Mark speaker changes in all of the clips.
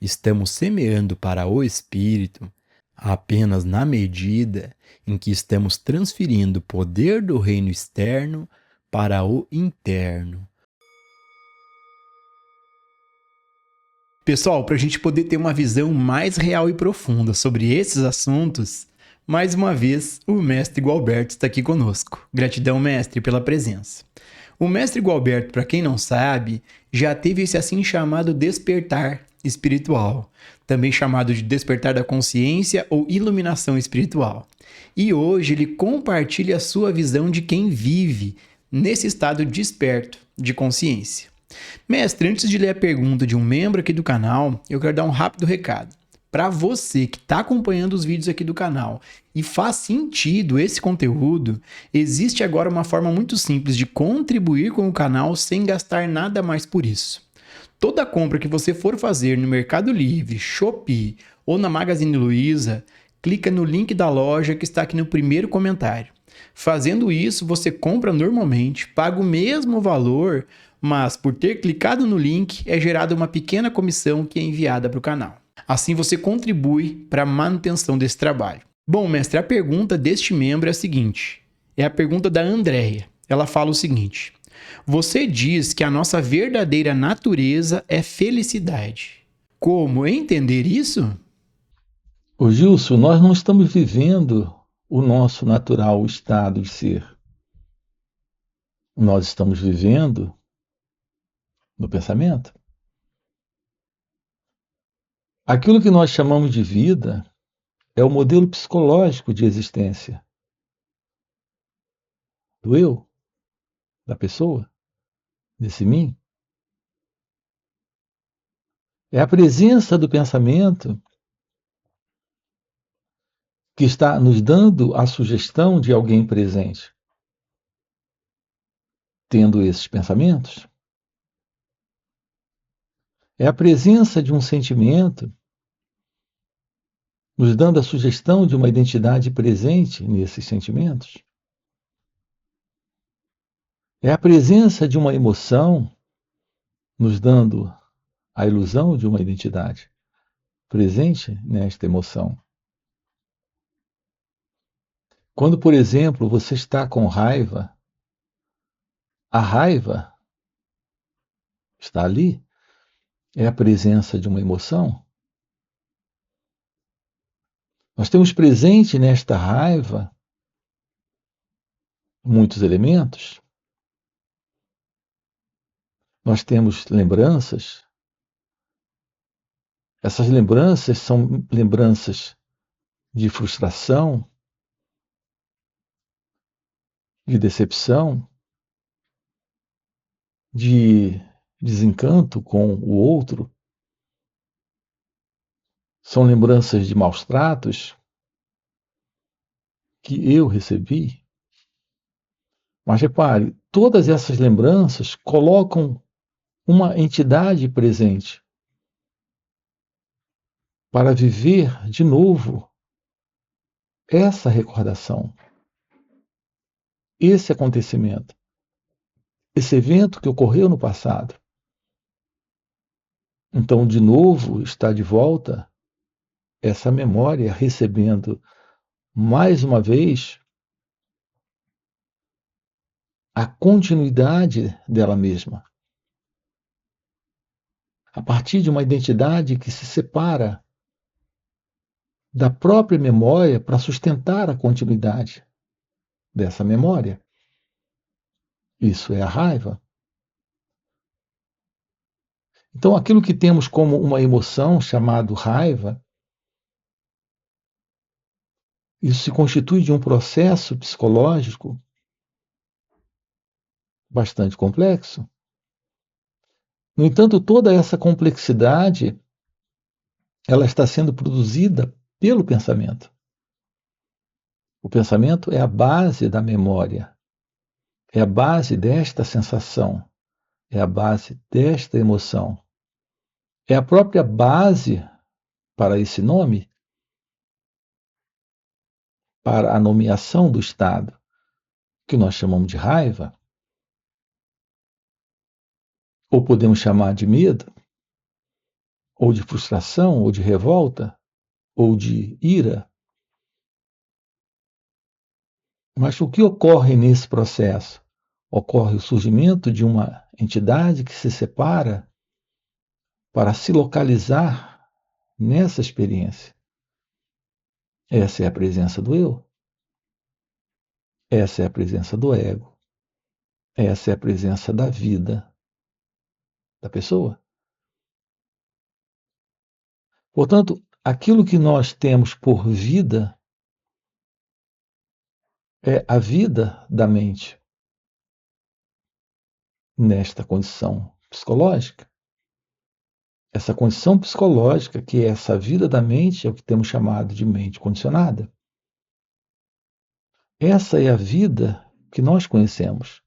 Speaker 1: Estamos semeando para o espírito apenas na medida em que estamos transferindo o poder do reino externo para o interno. Pessoal, para a gente poder ter uma visão mais real e profunda sobre esses assuntos, mais uma vez o mestre Gualberto está aqui conosco. Gratidão, mestre, pela presença. O mestre Gualberto, para quem não sabe, já teve esse assim chamado despertar espiritual, também chamado de despertar da consciência ou iluminação espiritual. E hoje ele compartilha a sua visão de quem vive nesse estado desperto de consciência. Mestre, antes de ler a pergunta de um membro aqui do canal, eu quero dar um rápido recado. Para você que está acompanhando os vídeos aqui do canal e faz sentido esse conteúdo, existe agora uma forma muito simples de contribuir com o canal sem gastar nada mais por isso. Toda compra que você for fazer no Mercado Livre, Shopee ou na Magazine Luiza, clica no link da loja que está aqui no primeiro comentário. Fazendo isso, você compra normalmente, paga o mesmo valor, mas por ter clicado no link, é gerada uma pequena comissão que é enviada para o canal. Assim você contribui para a manutenção desse trabalho. Bom, mestre, a pergunta deste membro é a seguinte. É a pergunta da Andréia. Ela fala o seguinte. Você diz que a nossa verdadeira natureza é felicidade. Como entender isso?
Speaker 2: Ô Gilson, nós não estamos vivendo o nosso natural estado de ser. Nós estamos vivendo no pensamento. Aquilo que nós chamamos de vida é o modelo psicológico de existência do eu, da pessoa, desse mim. É a presença do pensamento que está nos dando a sugestão de alguém presente. Tendo esses pensamentos, é a presença de um sentimento nos dando a sugestão de uma identidade presente nesses sentimentos. É a presença de uma emoção nos dando a ilusão de uma identidade presente nesta emoção. Quando, por exemplo, você está com raiva, a raiva está ali, é a presença de uma emoção. Nós temos presente nesta raiva muitos elementos. Nós temos lembranças. Essas lembranças são lembranças de frustração, de decepção, de desencanto com o outro. São lembranças de maus tratos que eu recebi. Mas repare, todas essas lembranças colocam uma entidade presente para viver de novo essa recordação, esse acontecimento, esse evento que ocorreu no passado. Então, de novo, está de volta essa memória recebendo mais uma vez a continuidade dela mesma, a partir de uma identidade que se separa da própria memória para sustentar a continuidade dessa memória. Isso é a raiva. Então, aquilo que temos como uma emoção chamada raiva, isso se constitui de um processo psicológico bastante complexo. No entanto, toda essa complexidade, ela está sendo produzida pelo pensamento. O pensamento é a base da memória, é a base desta sensação, é a base desta emoção. É a própria base para esse nome, para a nomeação do estado, que nós chamamos de raiva, ou podemos chamar de medo, ou de frustração, ou de revolta, ou de ira. Mas o que ocorre nesse processo? Ocorre o surgimento de uma entidade que se separa para se localizar nessa experiência. Essa é a presença do eu. Essa é a presença do ego. Essa é a presença da vida da pessoa. Portanto, aquilo que nós temos por vida é a vida da mente nesta condição psicológica. Essa condição psicológica, que é essa vida da mente, é o que temos chamado de mente condicionada. Essa é a vida que nós conhecemos.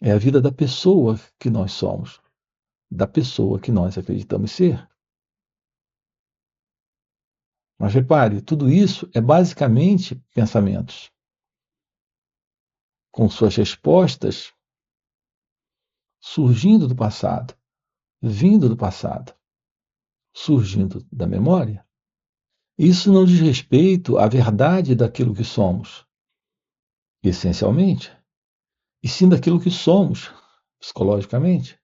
Speaker 2: É a vida da pessoa que nós somos, da pessoa que nós acreditamos ser. Mas repare, tudo isso é basicamente pensamentos, com suas respostas surgindo do passado, vindo do passado, surgindo da memória. Isso não diz respeito à verdade daquilo que somos, essencialmente, e sim daquilo que somos, psicologicamente.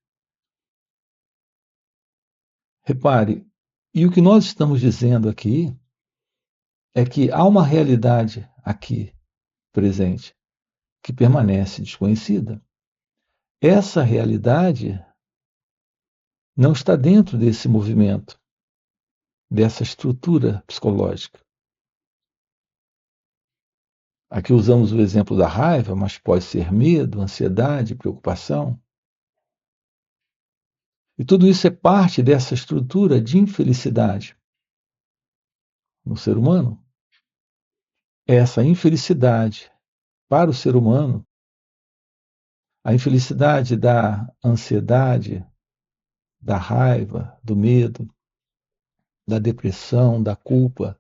Speaker 2: Repare, e o que nós estamos dizendo aqui é que há uma realidade aqui presente que permanece desconhecida. Essa realidade não está dentro desse movimento, dessa estrutura psicológica. Aqui usamos o exemplo da raiva, mas pode ser medo, ansiedade, preocupação. E tudo isso é parte dessa estrutura de infelicidade no ser humano. Essa infelicidade para o ser humano, a infelicidade da ansiedade, da raiva, do medo, da depressão, da culpa,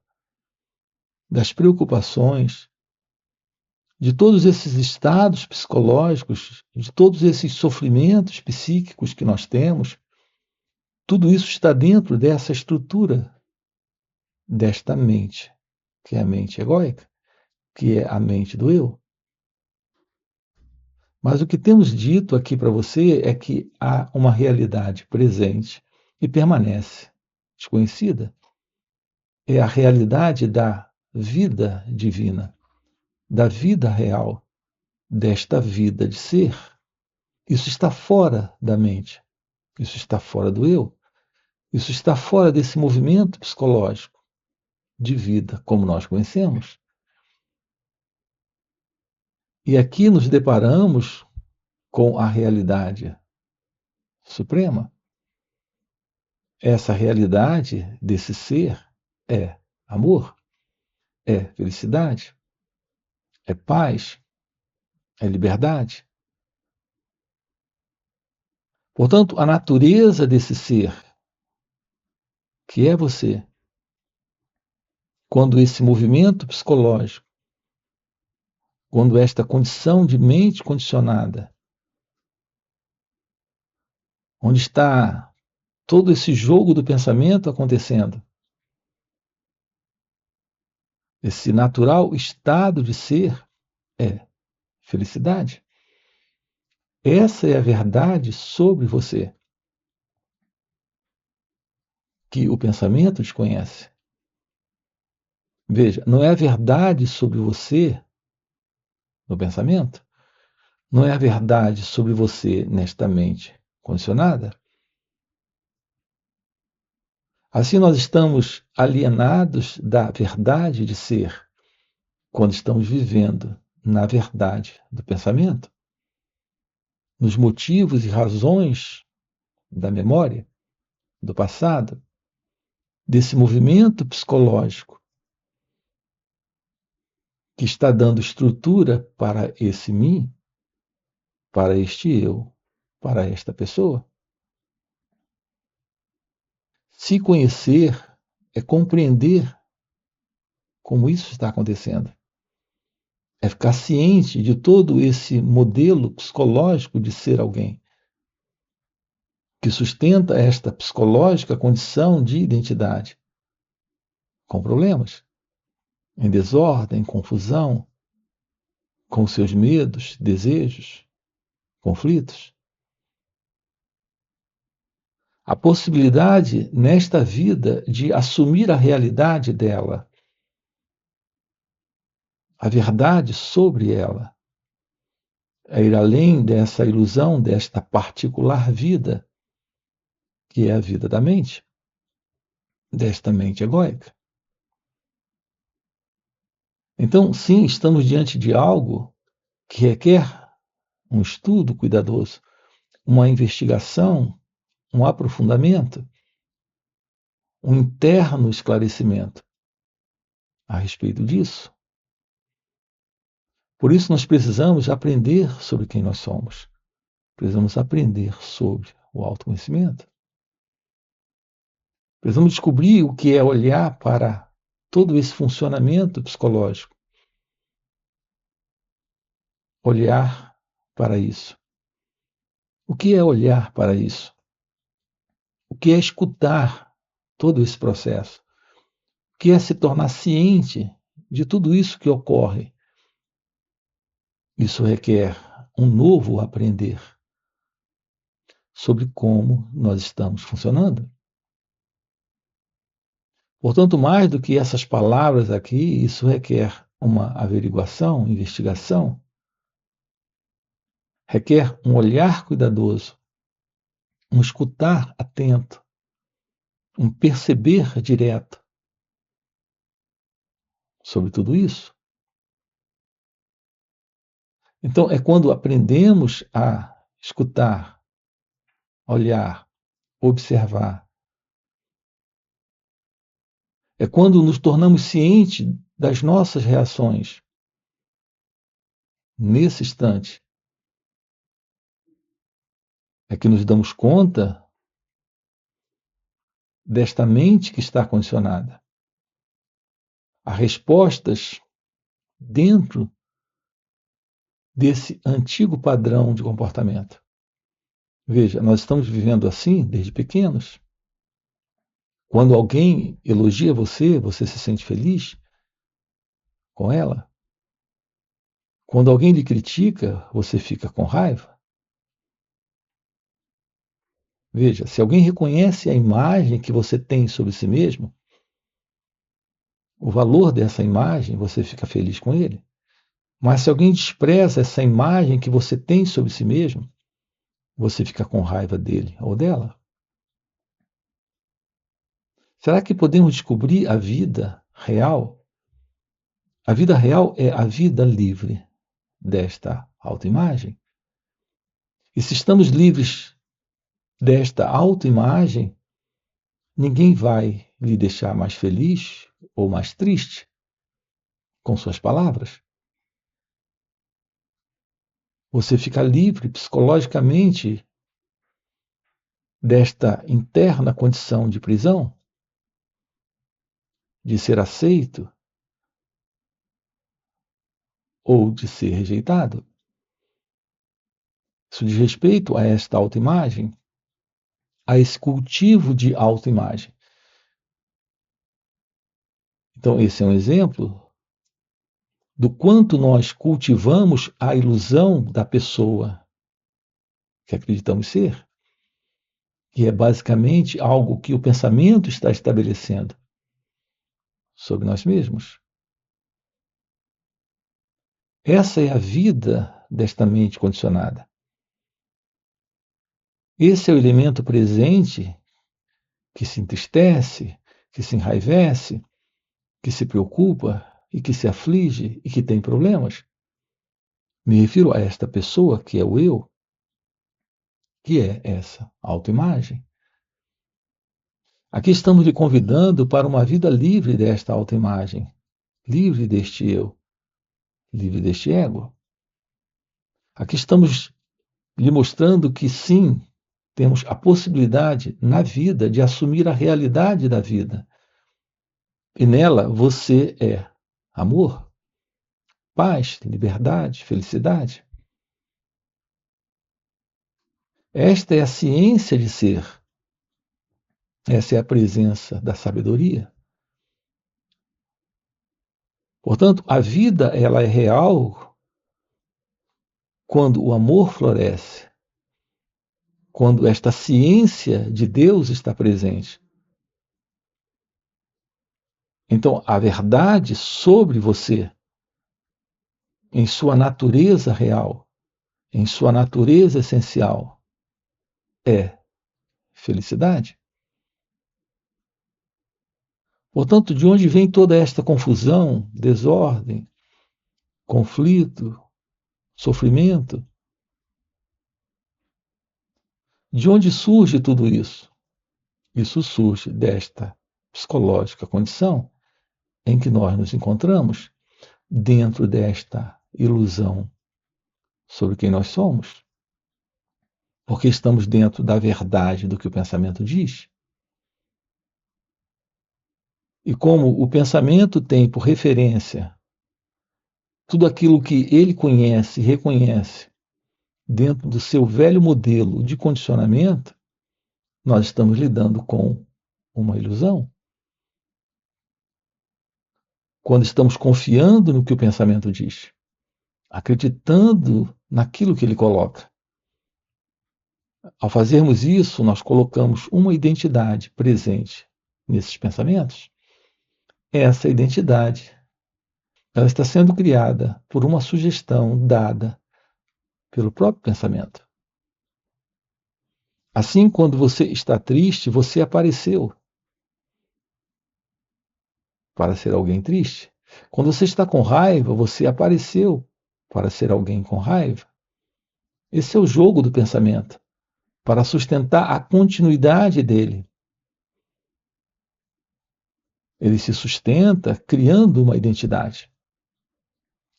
Speaker 2: das preocupações, de todos esses estados psicológicos, de todos esses sofrimentos psíquicos que nós temos, tudo isso está dentro dessa estrutura, desta mente, que é a mente egóica, que é a mente do eu. Mas o que temos dito aqui para você é que há uma realidade presente e permanece desconhecida. É a realidade da vida divina, da vida real, desta vida de ser. Isso está fora da mente, isso está fora do eu, isso está fora desse movimento psicológico de vida como nós conhecemos. E aqui nos deparamos com a realidade suprema. Essa realidade desse ser é amor, é felicidade, é paz, é liberdade. Portanto, a natureza desse ser, que é você, quando esse movimento psicológico, quando esta condição de mente condicionada, onde está todo esse jogo do pensamento acontecendo, esse natural estado de ser é felicidade. Essa é a verdade sobre você, que o pensamento desconhece. Veja, não é a verdade sobre você no pensamento, não é a verdade sobre você nesta mente condicionada. Assim nós estamos alienados da verdade de ser quando estamos vivendo na verdade do pensamento, nos motivos e razões da memória, do passado, desse movimento psicológico que está dando estrutura para esse mim, para este eu, para esta pessoa. Se conhecer é compreender como isso está acontecendo. É ficar ciente de todo esse modelo psicológico de ser alguém. que sustenta esta psicológica condição de identidade, com problemas, em desordem, em confusão, com seus medos, desejos, conflitos. A possibilidade nesta vida de assumir a realidade dela, a verdade sobre ela, é ir além dessa ilusão, desta particular vida, que é a vida da mente, desta mente egóica. Então, sim, estamos diante de algo que requer um estudo cuidadoso, uma investigação, um aprofundamento, um interno esclarecimento a respeito disso. Por isso, nós precisamos aprender sobre quem nós somos. Precisamos aprender sobre o autoconhecimento. Precisamos descobrir o que é olhar para todo esse funcionamento psicológico. Olhar para isso. O que é olhar para isso? O que é escutar todo esse processo? O que é se tornar ciente de tudo isso que ocorre? Isso requer um novo aprender sobre como nós estamos funcionando. Portanto, mais do que essas palavras aqui, isso requer uma averiguação, investigação, requer um olhar cuidadoso, um escutar atento, um perceber direto sobre tudo isso. Então, é quando aprendemos a escutar, olhar, observar. É quando nos tornamos cientes das nossas reações. Nesse instante, é que nos damos conta desta mente que está condicionada. Há respostas dentro desse antigo padrão de comportamento. Veja, nós estamos vivendo assim desde pequenos. Quando alguém elogia você, você se sente feliz com ela. Quando alguém lhe critica, você fica com raiva. Veja, se alguém reconhece a imagem que você tem sobre si mesmo, o valor dessa imagem, você fica feliz com ele. Mas se alguém despreza essa imagem que você tem sobre si mesmo, você fica com raiva dele ou dela. Será que podemos descobrir a vida real? A vida real é a vida livre desta autoimagem. E se estamos livres desta autoimagem, ninguém vai lhe deixar mais feliz ou mais triste com suas palavras. Você fica livre psicologicamente desta interna condição de prisão, de ser aceito ou de ser rejeitado. Isso diz respeito a esta autoimagem, a esse cultivo de autoimagem. Então, esse é um exemplo do quanto nós cultivamos a ilusão da pessoa que acreditamos ser, que é basicamente algo que o pensamento está estabelecendo sobre nós mesmos. Essa é a vida desta mente condicionada. Esse é o elemento presente que se entristece, que se enraivece, que se preocupa e que se aflige e que tem problemas. Me refiro a esta pessoa que é o eu, que é essa autoimagem. Aqui estamos lhe convidando para uma vida livre desta autoimagem, livre deste eu, livre deste ego. Aqui estamos lhe mostrando que sim, temos a possibilidade na vida de assumir a realidade da vida. E nela você é amor, paz, liberdade, felicidade. Esta é a ciência de ser. Essa é a presença da sabedoria. Portanto, a vida ela é real quando o amor floresce, quando esta ciência de Deus está presente. Então, a verdade sobre você, em sua natureza real, em sua natureza essencial, é felicidade. Portanto, de onde vem toda esta confusão, desordem, conflito, sofrimento? De onde surge tudo isso? Isso surge desta psicológica condição em que nós nos encontramos dentro desta ilusão sobre quem nós somos, porque estamos dentro da verdade do que o pensamento diz. E como o pensamento tem por referência tudo aquilo que ele conhece e reconhece dentro do seu velho modelo de condicionamento, nós estamos lidando com uma ilusão. Quando estamos confiando no que o pensamento diz, acreditando naquilo que ele coloca. Ao fazermos isso, nós colocamos uma identidade presente nesses pensamentos. Essa identidade, ela está sendo criada por uma sugestão dada pelo próprio pensamento. Assim, quando você está triste, você apareceu para ser alguém triste. Quando você está com raiva, você apareceu para ser alguém com raiva. Esse é o jogo do pensamento, para sustentar a continuidade dele. Ele se sustenta criando uma identidade,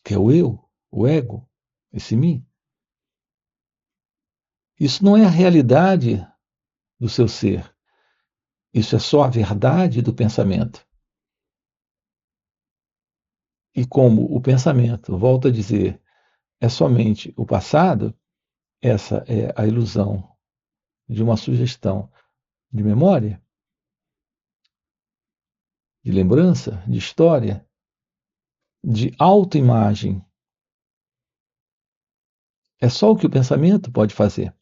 Speaker 2: que é o eu, o ego, esse mim. Isso não é a realidade do seu ser. Isso é só a verdade do pensamento. E como o pensamento, volto a dizer, é somente o passado, essa é a ilusão de uma sugestão de memória, de lembrança, de história, de autoimagem. É só o que o pensamento pode fazer.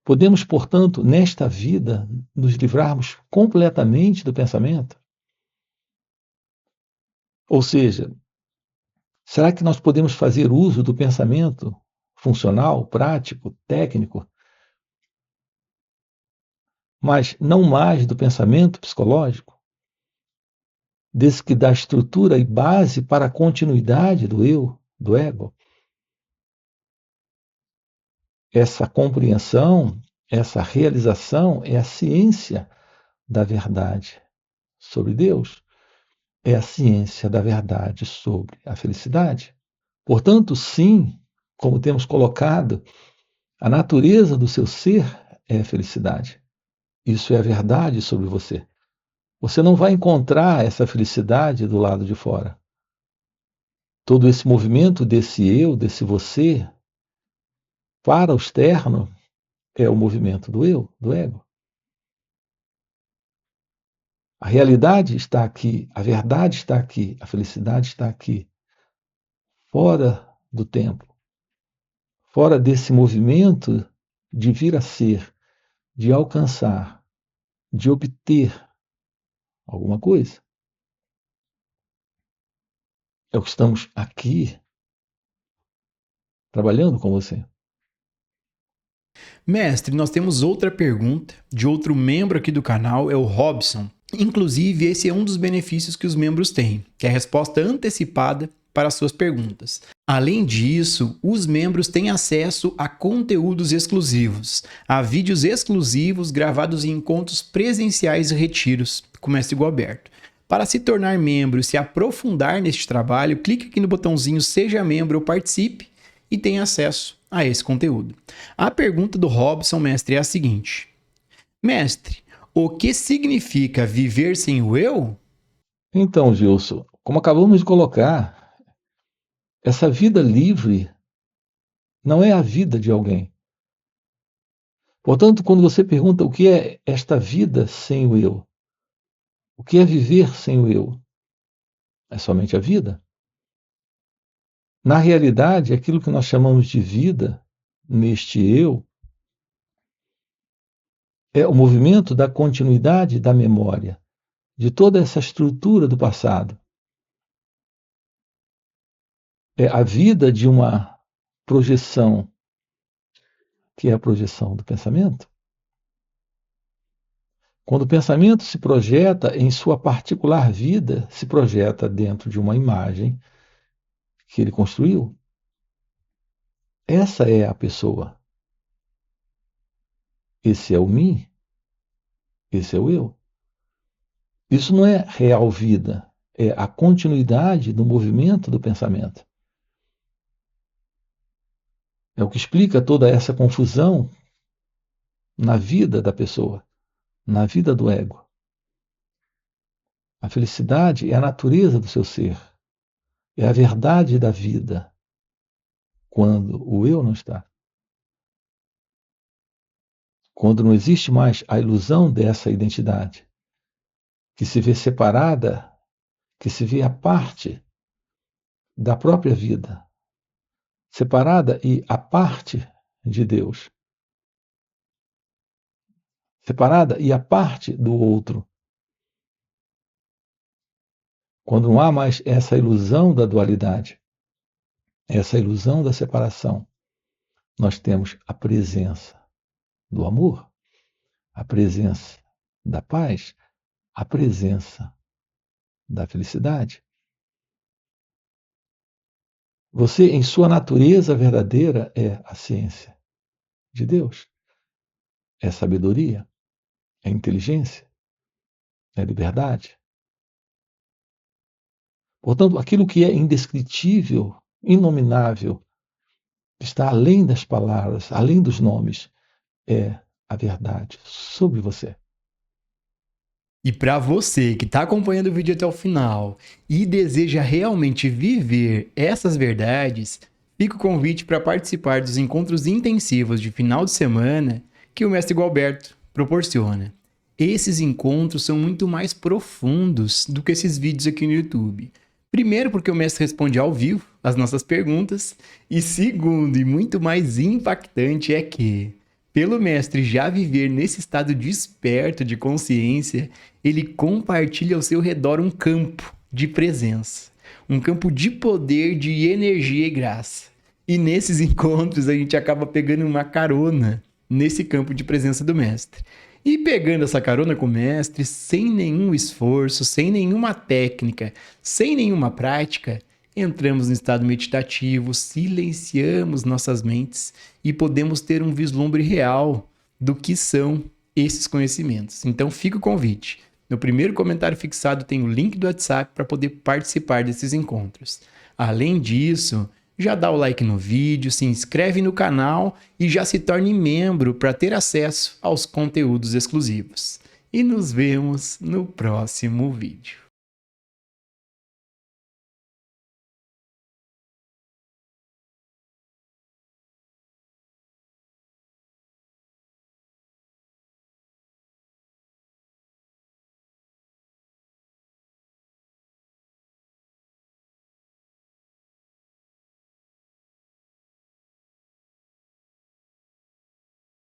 Speaker 2: Podemos, portanto, nesta vida, nos livrarmos completamente do pensamento? Ou seja, será que nós podemos fazer uso do pensamento funcional, prático, técnico, mas não mais do pensamento psicológico, desse que dá estrutura e base para a continuidade do eu, do ego? Essa compreensão, essa realização é a ciência da verdade sobre Deus, é a ciência da verdade sobre a felicidade. Portanto, sim, como temos colocado, a natureza do seu ser é a felicidade. Isso é a verdade sobre você. Você não vai encontrar essa felicidade do lado de fora. Todo esse movimento desse eu, desse você, para o externo, é o movimento do eu, do ego. A realidade está aqui, a verdade está aqui, a felicidade está aqui, fora do tempo, fora desse movimento de vir a ser, de alcançar, de obter alguma coisa. É o que estamos aqui trabalhando com você.
Speaker 1: Mestre, nós temos outra pergunta de outro membro aqui do canal, é o Robson. Inclusive, esse é um dos benefícios que os membros têm, que é a resposta antecipada para as suas perguntas. Além disso, os membros têm acesso a conteúdos exclusivos, a vídeos exclusivos gravados em encontros presenciais e retiros com o Mestre Gualberto. Para se tornar membro e se aprofundar neste trabalho, clique aqui no botãozinho Seja Membro ou Participe e tenha acesso a esse conteúdo. A pergunta do Robson, mestre, é a seguinte: Mestre, o que significa viver sem o eu?
Speaker 2: Então, Gilson, como acabamos de colocar, essa vida livre não é a vida de alguém. Portanto, quando você pergunta o que é esta vida sem o eu, o que é viver sem o eu, é somente a vida? Na realidade, aquilo que nós chamamos de vida neste eu é o movimento da continuidade da memória, de toda essa estrutura do passado. É a vida de uma projeção, que é a projeção do pensamento. Quando o pensamento se projeta em sua particular vida, se projeta dentro de uma imagem que ele construiu. Essa é a pessoa. Esse é o mim. Esse é o eu. Isso não é real vida, é a continuidade do movimento do pensamento. É o que explica toda essa confusão na vida da pessoa, na vida do ego. A felicidade é a natureza do seu ser, é a verdade da vida, quando o eu não está. Quando não existe mais a ilusão dessa identidade, que se vê separada, que se vê à parte da própria vida, separada e à parte de Deus, separada e à parte do outro. Quando não há mais essa ilusão da dualidade, essa ilusão da separação, nós temos a presença do amor, a presença da paz, a presença da felicidade. Você, em sua natureza verdadeira, é a ciência de Deus, é sabedoria, é inteligência, é liberdade. Portanto, aquilo que é indescritível, inominável, está além das palavras, além dos nomes, é a verdade sobre você.
Speaker 1: E para você que está acompanhando o vídeo até o final e deseja realmente viver essas verdades, fica o convite para participar dos encontros intensivos de final de semana que o Mestre Gualberto proporciona. Esses encontros são muito mais profundos do que esses vídeos aqui no YouTube. Primeiro, porque o mestre responde ao vivo as nossas perguntas, e segundo, e muito mais impactante, é que, pelo mestre já viver nesse estado desperto de consciência, ele compartilha ao seu redor um campo de presença, um campo de poder, de energia e graça. E nesses encontros a gente acaba pegando uma carona nesse campo de presença do mestre. E pegando essa carona com o mestre, sem nenhum esforço, sem nenhuma técnica, sem nenhuma prática, entramos no estado meditativo, silenciamos nossas mentes e podemos ter um vislumbre real do que são esses conhecimentos. Então fica o convite. No primeiro comentário fixado tem o link do WhatsApp para poder participar desses encontros. Além disso, já dá o like no vídeo, se inscreve no canal e já se torne membro para ter acesso aos conteúdos exclusivos. E nos vemos no próximo vídeo.